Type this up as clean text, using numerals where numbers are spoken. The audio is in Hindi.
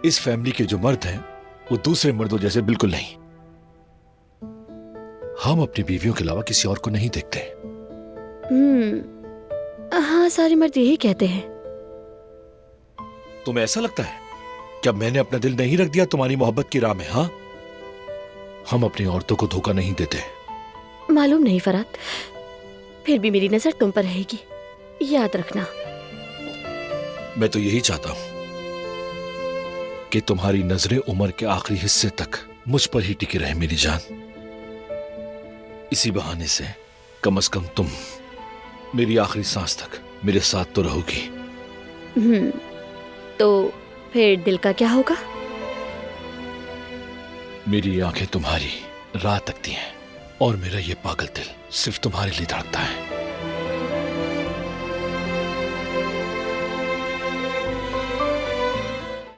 इस फैमिली के जो मर्द हैं वो दूसरे मर्दों जैसे बिल्कुल नहीं। हम अपनी बीवियों के अलावा किसी और को नहीं देखते। हाँ, सारे मर्द यही कहते हैं। तुम्हें ऐसा लगता है क्या मैंने अपना दिल नहीं रख दिया तुम्हारी मोहब्बत की राह में? हाँ, हम अपनी औरतों को धोखा नहीं देते। मालूम नहीं फरात, फिर भी मेरी नजर तुम पर रहेगी, याद रखना। मैं तो यही चाहता हूं कि तुम्हारी नजरें उम्र के आखिरी हिस्से तक मुझ पर ही टिकी रहे मेरी जान। इसी बहाने से कम तुम मेरी आखिरी सांस तक मेरे साथ तो रहोगी। तो फिर दिल का क्या होगा? मेरी आंखें तुम्हारी राह तकती हैं और मेरा ये पागल दिल सिर्फ तुम्हारे लिए धड़कता है।